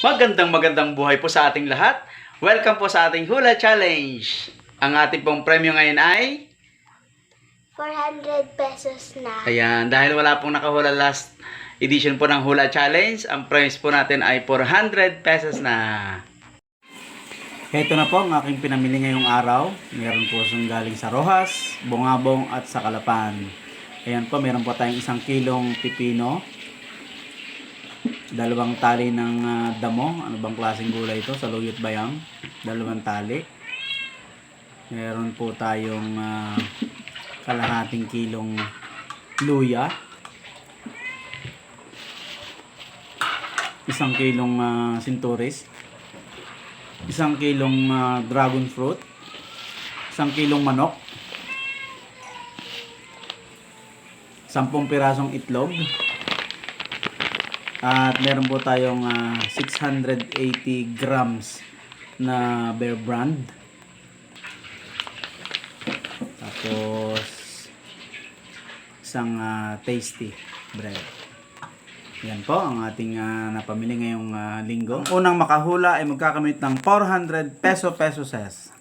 Magandang buhay po sa ating lahat. Welcome po sa ating Hula Challenge. Ang ating pong premyo ngayon ay 400 pesos na. ayan, dahil wala pong nakahula last edition po ng Hula Challenge, ang prize po natin ay 400 pesos na. Ito na po ang aking pinamili ngayong araw. Meron po siyang galing sa Rojas, Bungabong at sa Calapan. Ayan po, meron po tayong 1 kilong pipino, 2 tali ng damo. Ano bang klaseng gulay ito? Saluyot bayang. 2 tali. Meron po tayong kalahating kilong luya. 1 kilong sinturis. 1 kilong dragon fruit. 1 kilong manok. 10 pirasong itlog. At meron po tayong 680 grams na Bear Brand. Tapos isang tasty bread. Yan po ang ating napamili ngayong linggo. Ang unang makahula ay magkakamit ng 400 pesos.